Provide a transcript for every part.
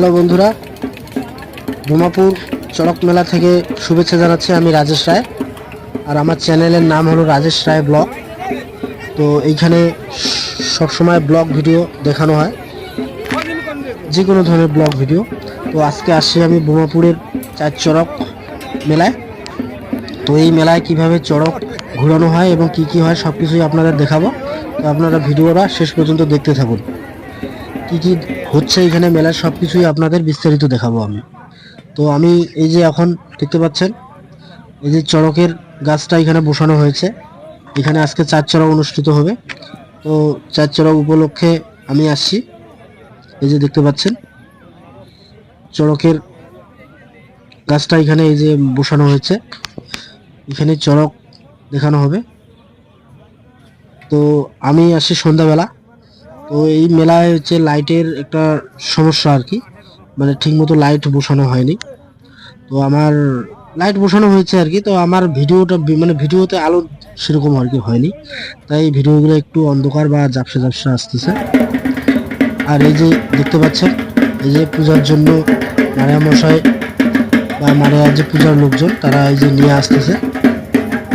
Hello বন্ধুরা, বোমাপুর চড়ক মেলা থেকে শুভেচ্ছা জানাচ্ছি। আমি রাজেশ রায়, আর আমার চ্যানেলের নাম হলো রাজেশ রায় ব্লগ। তো এইখানে সবসময় ব্লগ ভিডিও দেখানো হয়, যে কোনো ধরনের ব্লগ ভিডিও। তো আজকে আসছি আমি বোমাপুরের চার চড়ক মেলায়। তো এই মেলায় কিভাবে চড়ক ঘোরানো হয় এবং কি কি হয় সব কিছুই আপনাদের দেখাবো। তো আপনারা ভিডিওটা শেষ পর্যন্ত দেখতে থাকুন। কি কি হচ্ছে এখানে মেলার সব কিছুই আপনাদের বিস্তারিত দেখাবো আমি। তো আমি এই যে এখন দেখতে পাচ্ছেন, এই যে চড়কের গাছটা এখানে বসানো হয়েছে। এখানে আজকে চার চড়ক অনুষ্ঠিত হবে। তো চার চড়ক উপলক্ষে আমি আসছি। এই যে দেখতে পাচ্ছেন চড়কের গাছটা এখানে এই যে বসানো হয়েছে, এখানে চড়ক দেখানো হবে। তো আমি আসছি সন্ধ্যাবেলা। তো এই মেলায় হচ্ছে লাইটের একটা সমস্যা আর কি, মানে ঠিক মতো লাইট বসানো হয়নি। তো আমার লাইট বসানো হয়েছে আর কি, তো আমার ভিডিওটা মানে ভিডিওতে আলো সেরকম আর কি হয়নি, তাই ভিডিওগুলো একটু অন্ধকার বা ঝাপসা ঝাপসা আসতেছে। আর এই যে দেখতে পাচ্ছেন, এই যে পূজার জন্য মারিয়া মশাই বা মারিয়ার যে পূজার লোকজন তারা এই যে নিয়ে আসতেছে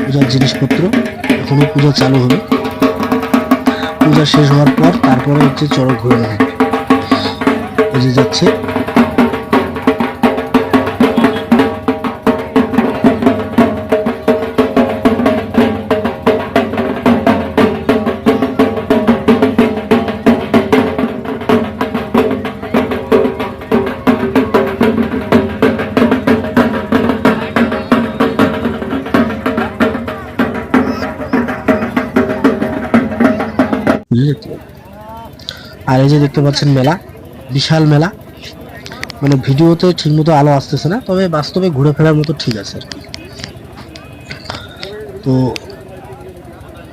পূজার জিনিসপত্র। এখনো পূজা চালু হবে, পূজা শেষ হওয়ার পর তারপরে হচ্ছে চড়ক ঘুরে হবে। এই যে যাচ্ছে। আর এই যে দেখতে পাচ্ছেন মেলা, বিশাল মেলা। মানে ভিডিওতে ঠিক মতো আলো আসতেছে না, তবে বাস্তবে ঘুরে ফেরার মতো ঠিক আছে আর কি। তো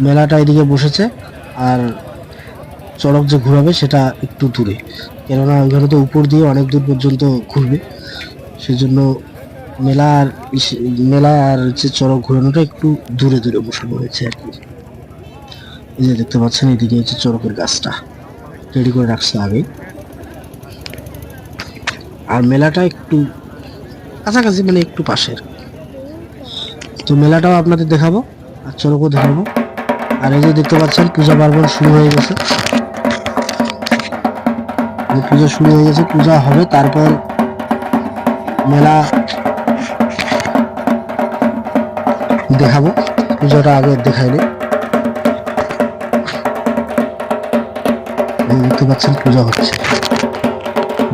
মেলাটা এদিকে বসেছে, আর চড়ক যে ঘুরাবে সেটা একটু দূরে, কেননা ওইখানে তো উপর দিয়ে অনেক দূর পর্যন্ত ঘুরবে, সেজন্য মেলা আর যে চড়ক ঘোরানোটা একটু দূরে দূরে বসানো হয়েছে আর কি। এই যে দেখতে পাচ্ছেন এদিকে হচ্ছে চড়কের গাছটা রেডি করে রাখছে আগে। আর মেলাটা একটু কাছাকাছি, মানে একটু পাশের। তো মেলাটাও আপনাদের দেখাবো আর চড়কও দেখাবো। আর এই যে দেখতে পাচ্ছেন পূজা পার্বণ শুরু হয়ে গেছে, পূজা শুরু হয়ে গেছে, পূজা হবে তারপর মেলা দেখাবো। পূজাটা আগে দেখাইনি। দেখতে পাচ্ছেন পূজা হচ্ছে,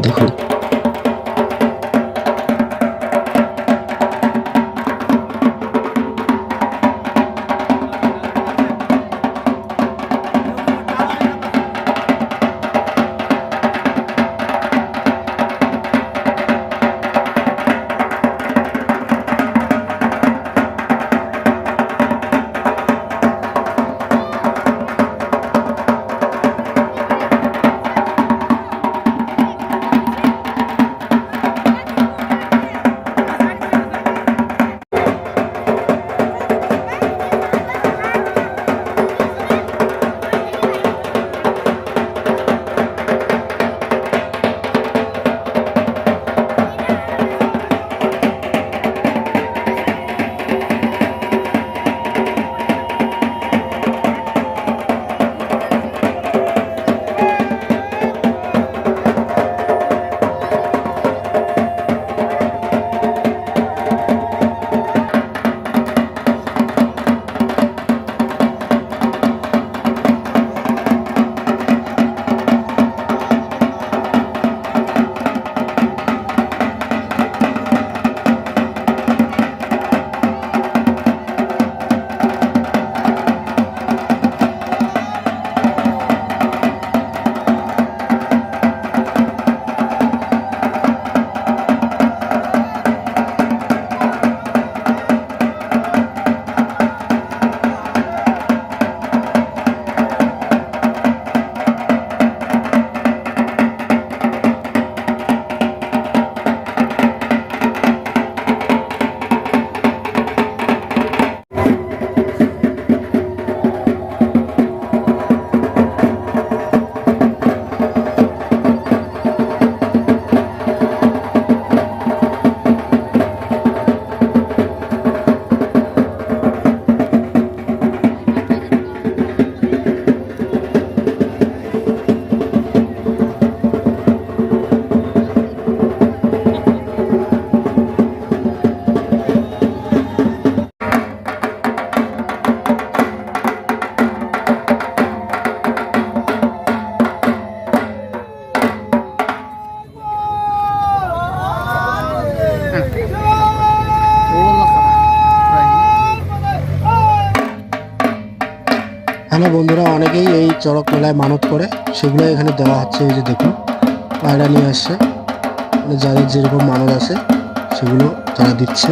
দেখুন। হ্যালো বন্ধুরা, অনেকেই এই চড়ক মেলায় মানত করে, সেগুলো এখানে দেওয়া হচ্ছে। এই যে দেখুন, পায়রা নিয়ে আসছে, মানে যাদের যেরকম মানত আছে সেগুলো তারা দিচ্ছে।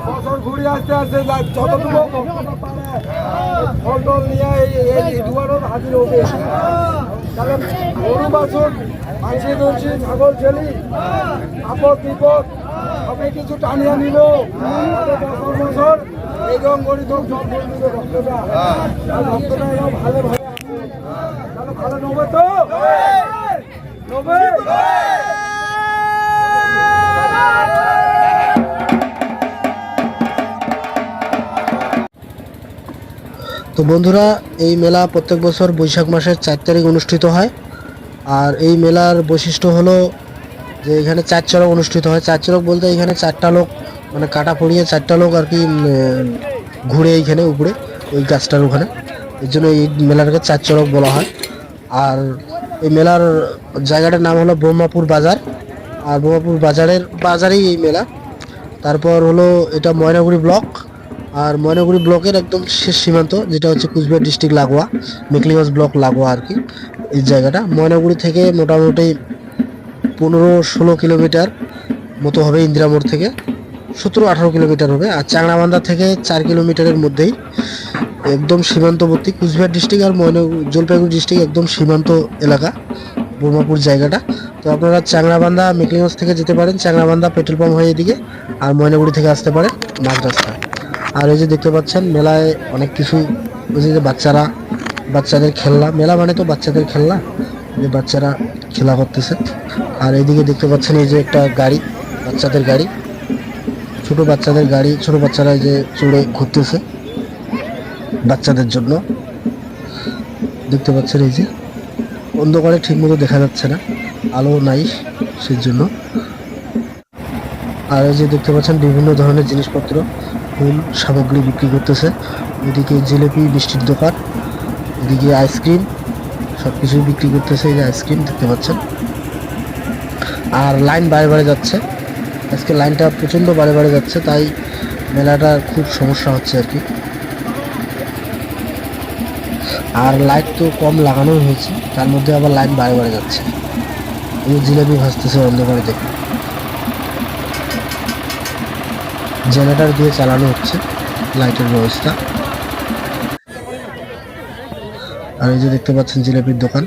বছর ঘুরে আসতে আসতে যতটুকু ফল টল নিয়ে এই দুয়ারও হাজির হবে। তাহলে গরু বাছুর, মাছি দর্শি, ছাগল ছেলি, আপদ বিপদ সবই কিছু টানিয়ে নিল। বছর বছর এই গঙ্গরি তো জল করে নিল রক্তটা। রক্তটা এরাও ভালো ভালো তাহলে ভালো নেবে তো নেবে। তো বন্ধুরা, এই মেলা প্রত্যেক বছর বৈশাখ মাসের 4 তারিখ অনুষ্ঠিত হয়। আর এই মেলার বৈশিষ্ট্য হলো যে এখানে 4 চড়ক অনুষ্ঠিত হয়। 4 চড়ক বলতে এখানে 4টা লোক, মানে কাটা পড়িয়ে 4টা লোক আর কি ঘুরে এইখানে উপরে ওই গাছটার ওখানে, এর জন্য এই মেলাটাকে 4 চড়ক বলা হয়। আর এই মেলার জায়গাটার নাম হলো ব্রহ্মাপুর বাজার। আর ব্রহ্মাপুর বাজারেই এই মেলা। তারপর হলো এটা ময়নাগুড়ি ব্লক। আর ময়নাগুড়ি ব্লকের একদম শেষ সীমান্ত, যেটা হচ্ছে কুচবিহার ডিস্ট্রিক্ট লাগোয়া, মেকলিগঞ্জ ব্লক লাগোয়া আর কি এই জায়গাটা। ময়নাগুড়ি থেকে মোটামুটি 15-16 কিলোমিটার মতো হবে, ইন্দিরা মোড় থেকে 17-18 কিলোমিটার হবে। আর চাংড়াবান্ধা থেকে 4 কিলোমিটারের মধ্যেই একদম সীমান্তবর্তী কুচবিহার ডিস্ট্রিক্ট আর জলপাইগুড়ি ডিস্ট্রিক্ট একদম সীমান্ত এলাকা ব্রহ্মাপুর জায়গাটা। তো আপনারা চাংড়াবান্ধা মেকলিগঞ্জ থেকে যেতে পারেন, চাংড়াবান্ধা পেট্রোল পাম্প হয়ে এদিকে, আর ময়নাগুড়ি থেকে আসতে পারেন মাঝ রাস্তায়। আর এই যে দেখতে পাচ্ছেন মেলায় অনেক কিছু, যে বাচ্চাদের খেলনা, মেলা মানে তো বাচ্চাদের খেলনা, যে বাচ্চারা খেলা করতেছে। আর এইদিকে দেখতে পাচ্ছেন এই যে একটা গাড়ি, বাচ্চাদের গাড়ি, ছোট বাচ্চাদের গাড়ি, ছোট বাচ্চারা এই যে চড়ে ঘুরতেছে বাচ্চাদের জন্য। দেখতে পাচ্ছেন এই যে অন্ধকারে ঠিক মতো দেখা যাচ্ছে না, আলো নাই সেই জন্য। আর এই যে দেখতে পাচ্ছেন বিভিন্ন ধরনের জিনিসপত্র, ফুল সামগ্রী বিক্রি করতেছে। এদিকে জিলিপি মিষ্টির দোকান, এদিকে আইসক্রিম, সব কিছুই বিক্রি করতেছে। এই যে আইসক্রিম দেখতে পাচ্ছেন। আর লাইন বারে বারে যাচ্ছে, আজকে লাইনটা প্রচণ্ড বারে বারে যাচ্ছে, তাই মেলাটার খুব সমস্যা হচ্ছে আর কি। আর লাইট তো কম লাগানো হয়েছে, তার মধ্যে আবার লাইন বারে বারে যাচ্ছে। এই জিলেপি ভাজতেছে অন্ধকারে, দেখুন জেনারেটর দিয়ে চালানো হচ্ছে লাইটের ব্যবস্থা। আর এই যে দেখতে পাচ্ছেন জিলেপির দোকান।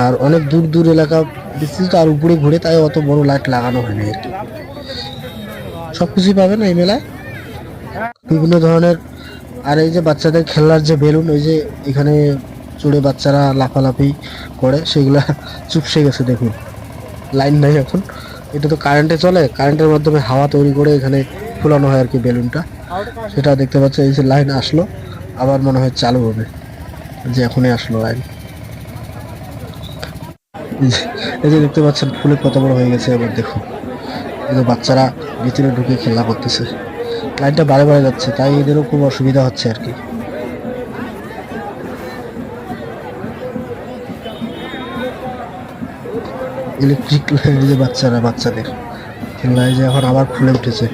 আর অনেক দূর দূর এলাকা বিস্তৃত আর উপরে ঘুরে, তাই অত বড় লাইট লাগানো হয়নি আর কি। সবকিছুই পাবেন এই মেলায়, বিভিন্ন ধরনের। আর এই যে বাচ্চাদের খেলনার যে বেলুন, ওই যে এখানে চড়ে বাচ্চারা লাফালাফি করে, সেগুলা চুপসে গেছে দেখুন, লাইন নাই এখন। এটা তো কারেন্টে চলে, কারেন্টের মাধ্যমে হাওয়া তৈরি করে এখানে ফুলানো হয় আর কি বেলুনটা, সেটা দেখতে পাচ্ছি। এই যে লাইন আসলো, আবার মনে হয় চালু হবে, যে এখনই আসলো লাইন। এই যে দেখতে পাচ্ছেন ফুলে কত বড় হয়ে গেছে, এবার দেখুন এই যে বাচ্চারা ভিতরে ঢুকে খেলা করতেছে। লাইনটা বারে বারে যাচ্ছে, তাই এদেরও খুব অসুবিধা হচ্ছে আর কি। ইলেকট্রিক লাইন, যে বাচ্চাদের খেলনায় যে এখন আবার ফুলে উঠেছে।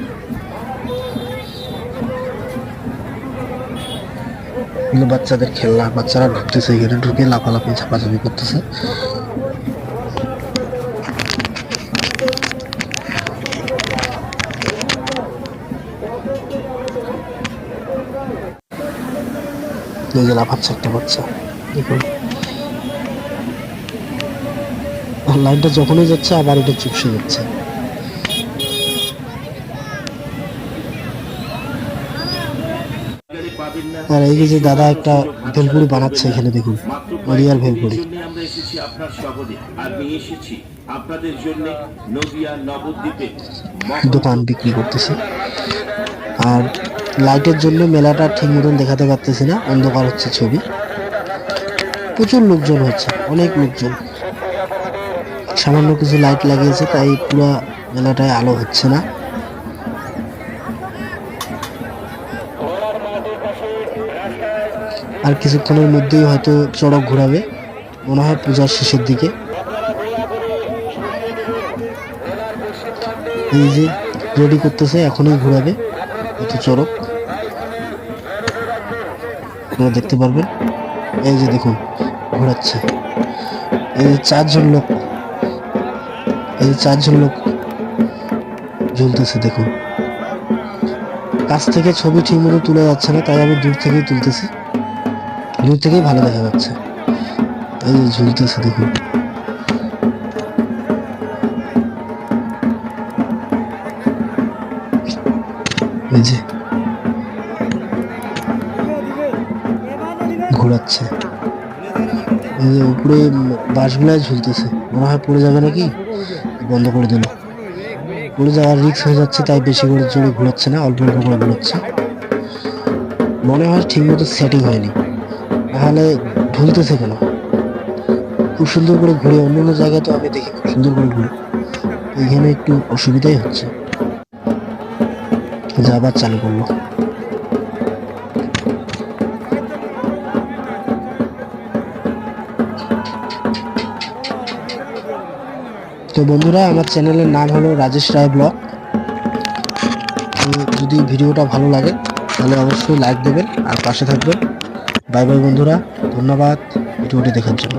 এগুলো বাচ্চাদের খেলনা, বাচ্চারা ঢুকতেছে এখানে, ঢুকে লাফালাফি ঝাপাঝাপি করতেছে। এই যে লাফাচ্ছে একটা বাচ্চা, দেখুন। আর লাইনটা যখনই যাচ্ছে আবার এটা চুপসে যাচ্ছে। আর এই যে দাদা একটা ভেলপুরি বানাচ্ছে এখানে, দেখুন, নদিয়ার ভেলপুরি। দোকান বিক্রি করতেছে। আর লাইটের জন্য মেলাটা ঠিক মতন দেখাতে পারতেছি না, অন্ধকার হচ্ছে ছবি। প্রচুর লোকজন হচ্ছে, অনেক লোকজন। সামান্য কিছু লাইট লাগিয়েছে, তাই পুরো মেলাটায় আলো হচ্ছে না। আর কিছুক্ষণের মধ্যেই হয়তো চড়ক ঘোরাবে, মনে হয় পূজার শেষের দিকে। এই যে রেডি করতেছে, এখনই ঘোরাবে হয়তো চড়ক, আপনারা দেখতে পারবেন। এই যে দেখুন ঘোরাচ্ছে, এই যে চারজন লোক, এই যে চারজন লোক ঝুলতেছে, দেখুন। কাছ থেকে ছবি ঠিক মতো তোলা যাচ্ছে না, তাই আমি দূর থেকেই তুলতেছি, দূর থেকেই ভালো দেখা যাচ্ছে। এই যে ঝুলতেছে, দেখুন। এই যে ঘোরাচ্ছে, এই যে উপরে বাঁশগুলাই ঝুলতেছে, মনে হয় পড়ে যাবে নাকি, বন্ধ করে দিল। পড়ে যাওয়ার রিস্ক হয়ে যাচ্ছে, তাই বেশি করে জোরে ঘোরাচ্ছে না, অল্প অল্প করে ঘোরাচ্ছে। মনে হয় ঠিক মতো সেটিং হয়নি, নাহলে ঝুলতেছে কেন? খুব সুন্দর করে ঘুরে, অন্য অন্য জায়গায় তো আমি দেখি খুব সুন্দর করে ঘুরে, এখানে একটু অসুবিধাই হচ্ছে। যা আবার চালু করলো। তো বন্ধুরা, আমার চ্যানেলের নাম হলো রাজেশ রায় ব্লগ। তো যদি ভিডিওটা ভালো লাগে তাহলে অবশ্যই লাইক দেবেন আর পাশে থাকবেন। বাই বাই বন্ধুরা, ধন্যবাদ ভিডিওটি দেখার জন্য।